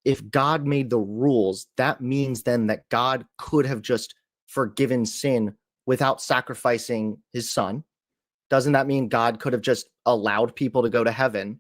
if God made the rules, that means then that God could have just forgiven sin without sacrificing his son. Doesn't that mean God could have just allowed people to go to heaven?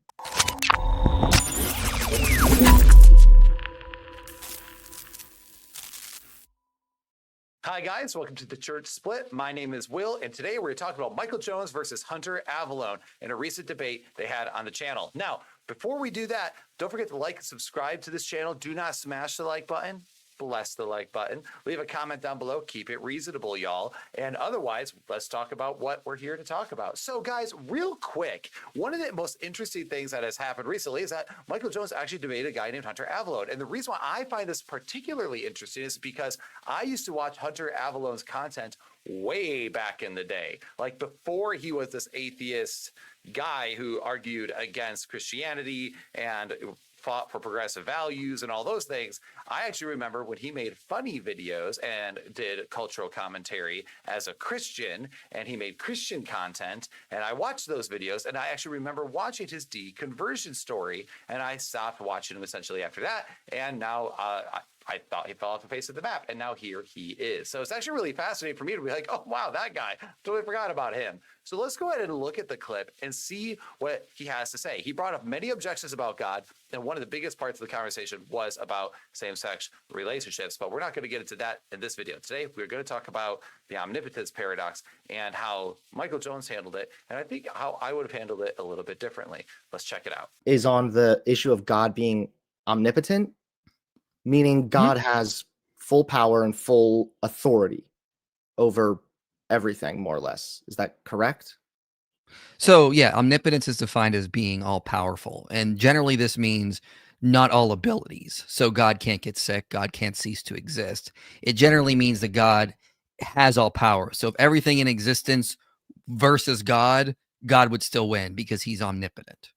Hi guys, welcome to the Church Split. My name is Will, and today we're talking about Michael Jones versus Hunter Avallone in a recent debate they had on the channel. Now, before we do that, don't forget to like and subscribe to this channel. Do not smash the like button. Bless the like button. Leave a comment down below. Keep it reasonable, y'all. And otherwise, let's talk about what we're here to talk about. So guys, real quick, one of the most interesting things that has happened recently is that Michael Jones actually debated a guy named Hunter Avallone. And the reason why I find this particularly interesting is because I used to watch Hunter Avallone's content way back in the day, like before he was this atheist guy who argued against Christianity and fought for progressive values and all those things. I actually remember when he made funny videos and did cultural commentary as a Christian, and he made Christian content, and I watched those videos, and I actually remember watching his deconversion story, and I stopped watching him essentially after that, and now I thought he fell off the face of the map, and now here he is. So it's actually really fascinating for me to be like, oh, wow, that guy, totally forgot about him. So let's go ahead and look at the clip and see what he has to say. He brought up many objections about God, and one of the biggest parts of the conversation was about same-sex relationships, but we're not going to get into that in this video. Today, we're going to talk about the omnipotence paradox and how Michael Jones handled it, and I think how I would have handled it a little bit differently. Let's check it out. Is on the issue of God being omnipotent, meaning God has full power and full authority over everything, more or less. Is that correct? So yeah, omnipotence is defined as being all powerful. And generally this means not all abilities. So God can't get sick. God can't cease to exist. It generally means that God has all power. So if everything in existence versus God, God would still win because he's omnipotent.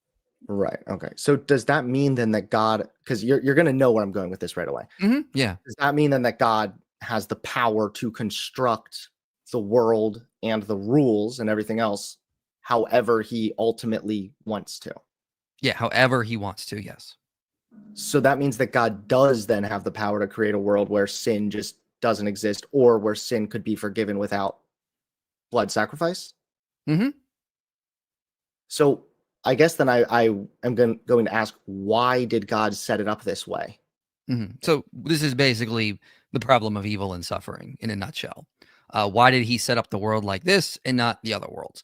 Right. Okay. So does that mean then that God, because you're going to know where I'm going with this right away. Yeah. Does that mean then that God has the power to construct the world and the rules and everything else however he ultimately wants to? Yeah. However he wants to. Yes. So that means that God does then have the power to create a world where sin just doesn't exist, or where sin could be forgiven without blood sacrifice. So I guess then I am going to ask, why did God set it up this way? So this is basically the problem of evil and suffering in a nutshell. Why did he set up the world like this and not the other worlds?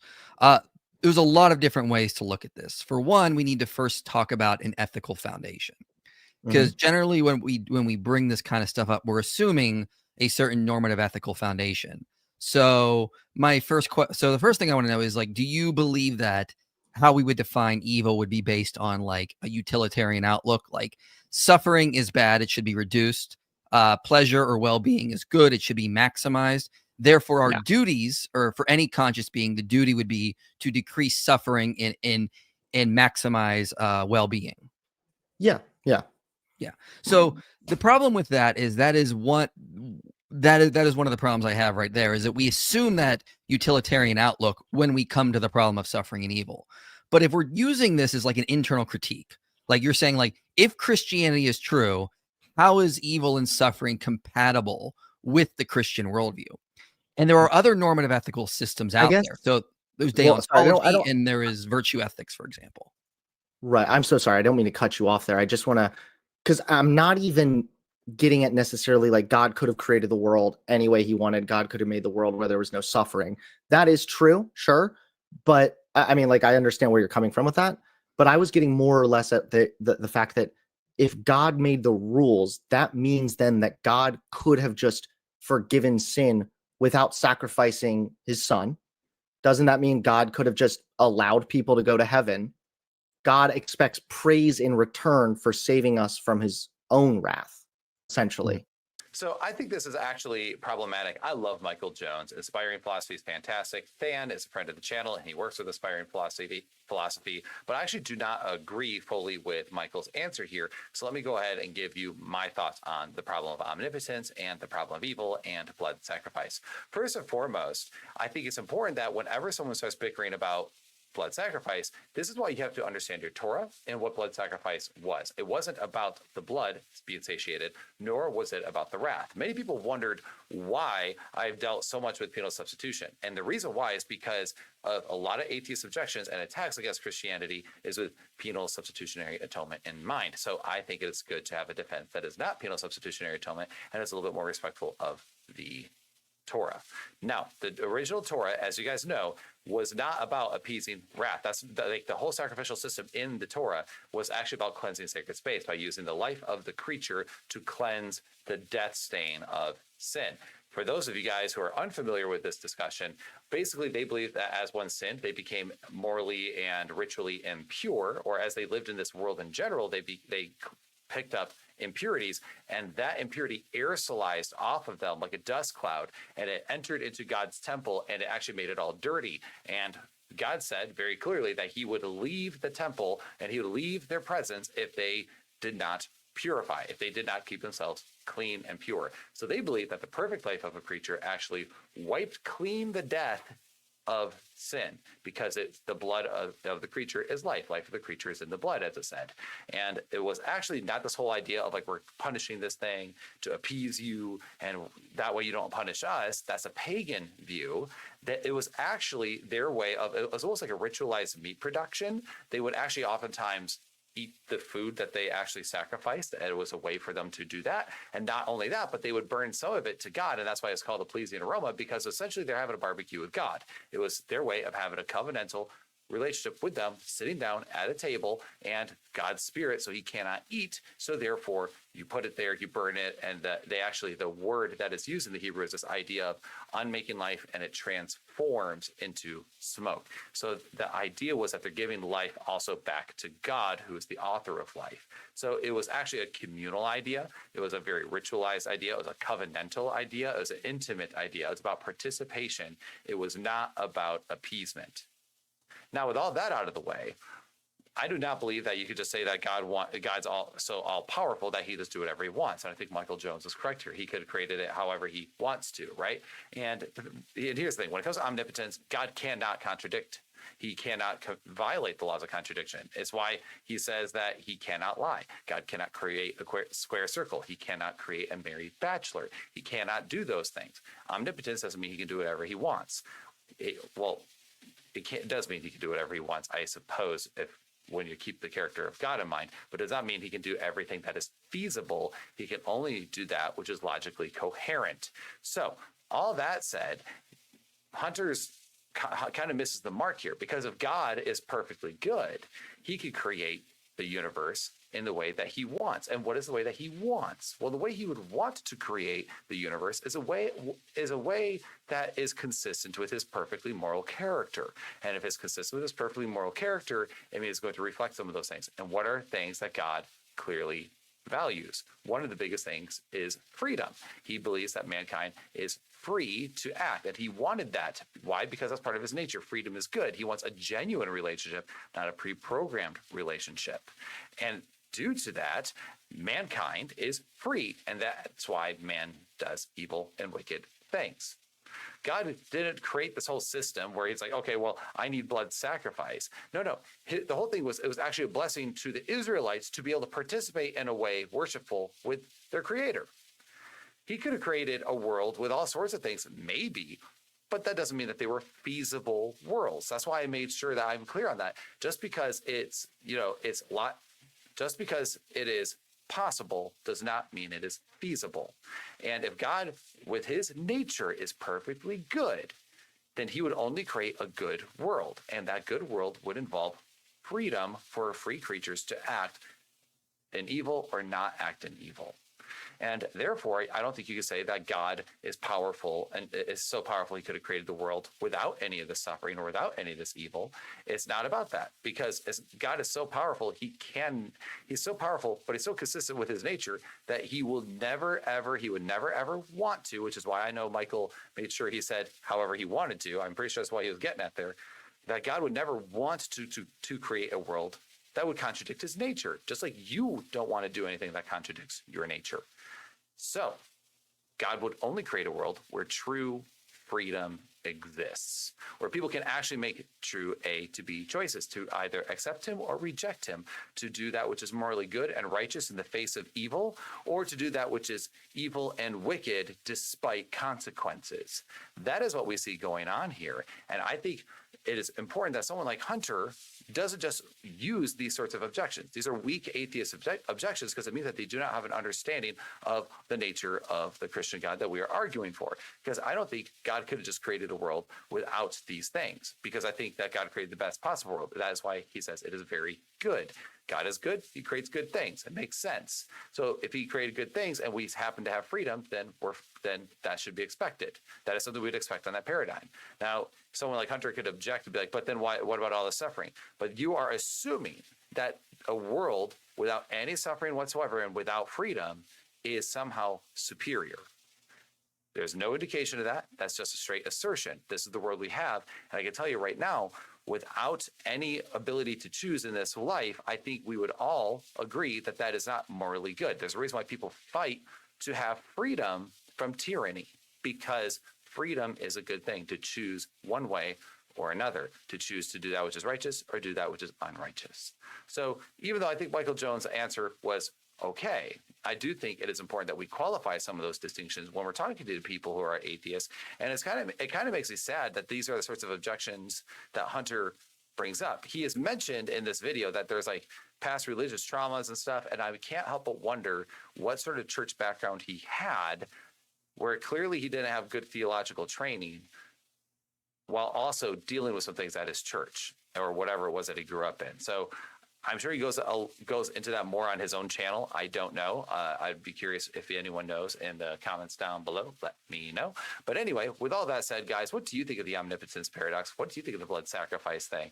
There's a lot of different ways to look at this. For one, we need to first talk about an ethical foundation, because generally when we bring this kind of stuff up, we're assuming a certain normative ethical foundation. So the first thing I want to know is, like, do you believe that how we would define evil would be based on like a utilitarian outlook, like suffering is bad, it should be reduced, pleasure or well-being is good, it should be maximized, therefore our duties, or for any conscious being, the duty would be to decrease suffering and maximize well-being? Yeah. So the problem with that is that is one of the problems I have right there, is that we assume that utilitarian outlook when we come to the problem of suffering and evil. But if we're using this as like an internal critique, like you're saying, like, if Christianity is true, how is evil and suffering compatible with the Christian worldview? And there are other normative ethical systems out there. So there's deontology, and there is virtue ethics, for example. Right. I'm so sorry. I don't mean to cut you off there. I just want to, because I'm not even getting at necessarily like God could have created the world any way he wanted. God could have made the world where there was no suffering. That is true, sure. But I mean, like, I understand where you're coming from with that. But I was getting more or less at the fact that if God made the rules, that means then that God could have just forgiven sin without sacrificing his son. Doesn't that mean God could have just allowed people to go to heaven? God expects praise in return for saving us from his own wrath, essentially. So I think this is actually problematic. I love Michael Jones. Inspiring Philosophy is fantastic. Fan is a friend of the channel, and he works with Inspiring Philosophy. But I actually do not agree fully with Michael's answer here. So let me go ahead and give you my thoughts on the problem of omnipotence and the problem of evil and blood sacrifice. First and foremost, I think it's important that whenever someone starts bickering about blood sacrifice, this is why you have to understand your Torah and what blood sacrifice was. It wasn't about the blood being satiated, nor was it about the wrath. Many people wondered why I've dealt so much with penal substitution. And the reason why is because of a lot of atheist objections and attacks against Christianity is with penal substitutionary atonement in mind. So I think it's good to have a defense that is not penal substitutionary atonement and is a little bit more respectful of the Torah. Now, the original Torah, as you guys know, was not about appeasing wrath. That's like the whole sacrificial system in the Torah was actually about cleansing sacred space by using the life of the creature to cleanse the death stain of sin. For those of you guys who are unfamiliar with this discussion, basically they believe that as one sinned, they became morally and ritually impure, or as they lived in this world in general, they picked up impurities, and that impurity aerosolized off of them like a dust cloud, and it entered into God's temple, and it actually made it all dirty. And God said very clearly that he would leave the temple and he would leave their presence if they did not purify, if they did not keep themselves clean and pure. So they believe that the perfect life of a creature actually wiped clean the death of sin, because the blood of the creature is life. Life of the creature is in the blood, as it said. And it was actually not this whole idea of like we're punishing this thing to appease you and that way you don't punish us. That's a pagan view. That it was actually their way of, it was almost like a ritualized meat production. They would actually oftentimes eat the food that they actually sacrificed, and it was a way for them to do that. And not only that, but they would burn some of it to God, and that's why it's called a pleasing aroma, because essentially they're having a barbecue with God. It was their way of having a covenantal relationship with them, sitting down at a table, and God's spirit, so he cannot eat. So therefore, you put it there, you burn it, and the word that is used in the Hebrew is this idea of unmaking life, and it transforms into smoke. So the idea was that they're giving life also back to God, who is the author of life. So it was actually a communal idea. It was a very ritualized idea. It was a covenantal idea. It was an intimate idea. It was about participation. It was not about appeasement. Now, with all that out of the way, I do not believe that you could just say that God's all powerful that he just do whatever he wants. And I think Michael Jones is correct here. He could have created it however he wants to, right? And here's the thing. When it comes to omnipotence, God cannot contradict. He cannot violate the laws of contradiction. It's why he says that he cannot lie. God cannot create a square circle. He cannot create a married bachelor. He cannot do those things. Omnipotence doesn't mean he can do whatever he wants. It does mean he can do whatever he wants, I suppose, when you keep the character of God in mind, but it does not mean he can do everything that is feasible. He can only do that which is logically coherent. So all that said, Hunter's kind of misses the mark here, because if God is perfectly good, he could create the universe in the way that he wants. And what is the way that he wants? Well, the way he would want to create the universe is a way that is consistent with his perfectly moral character. And if it's consistent with his perfectly moral character, it means it's going to reflect some of those things. And what are things that God clearly values? One of the biggest things is freedom. He believes that mankind is free to act, and he wanted that. Why? Because that's part of his nature. Freedom is good. He wants a genuine relationship, not a pre-programmed relationship. And due to that, mankind is free, and that's why man does evil and wicked things. God didn't create this whole system where he's like, okay, well, I need blood sacrifice. No. The whole thing was, it was actually a blessing to the Israelites to be able to participate in a way worshipful with their creator. He could have created a world with all sorts of things, maybe, but that doesn't mean that they were feasible worlds. That's why I made sure that I'm clear on that. Just because just because it is possible does not mean it is feasible. And if God, with his nature, is perfectly good, then he would only create a good world. And that good world would involve freedom for free creatures to act in evil or not act in evil. And therefore, I don't think you can say that God is powerful and is so powerful he could have created the world without any of this suffering or without any of this evil. It's not about that, because God is so powerful, he's so powerful, but he's so consistent with his nature that he would never ever want to, which is why I know Michael made sure he said however he wanted to. I'm pretty sure that's what he was getting at there, that God would never want to create a world that would contradict his nature, just like you don't want to do anything that contradicts your nature. So God would only create a world where true freedom exists, where people can actually make true A to B choices, to either accept him or reject him, to do that which is morally good and righteous in the face of evil, or to do that which is evil and wicked despite consequences. That is what we see going on here. And I think it is important that someone like Hunter doesn't just use these sorts of objections. These are weak atheist objections because it means that they do not have an understanding of the nature of the Christian God that we are arguing for. Because I don't think God could have just created a world without these things, because I think that God created the best possible world. That is why he says it is very good. God is good. He creates good things. It makes sense. So if he created good things and we happen to have freedom, then that should be expected. That is something we'd expect on that paradigm. Now, someone like Hunter could object and be like, but then what about all the suffering? But you are assuming that a world without any suffering whatsoever and without freedom is somehow superior. There's no indication of that. That's just a straight assertion. This is the world we have. And I can tell you right now, without any ability to choose in this life, I think we would all agree that that is not morally good. There's a reason why people fight to have freedom from tyranny, because freedom is a good thing, to choose one way or another, to choose to do that which is righteous or do that which is unrighteous. So even though I think Michael Jones' answer was okay, I do think it is important that we qualify some of those distinctions when we're talking to people who are atheists. And it kind of makes me sad that these are the sorts of objections that Hunter brings up. He has mentioned in this video that there's like past religious traumas and stuff, and I can't help but wonder what sort of church background he had, where clearly he didn't have good theological training, while also dealing with some things at his church or whatever it was that he grew up in. So I'm sure he goes into that more on his own channel. I don't know. I'd be curious if anyone knows in the comments down below. Let me know. But anyway, with all that said, guys, what do you think of the omnipotence paradox? What do you think of the blood sacrifice thing?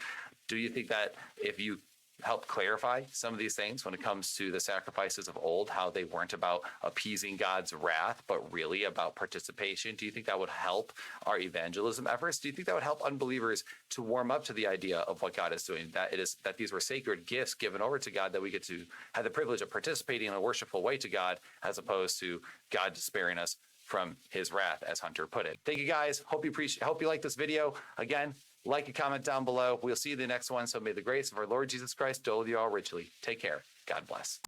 Do you think that if you help clarify some of these things when it comes to the sacrifices of old, how they weren't about appeasing God's wrath, but really about participation? Do you think that would help our evangelism efforts? Do you think that would help unbelievers to warm up to the idea of what God is doing, that these were sacred gifts given over to God, that we get to have the privilege of participating in a worshipful way to God, as opposed to God sparing us from his wrath, as Hunter put it? Thank you, guys. Hope you like this video. Again, like and comment down below. We'll see you in the next one. So may the grace of our Lord Jesus Christ dole with you all richly. Take care. God bless.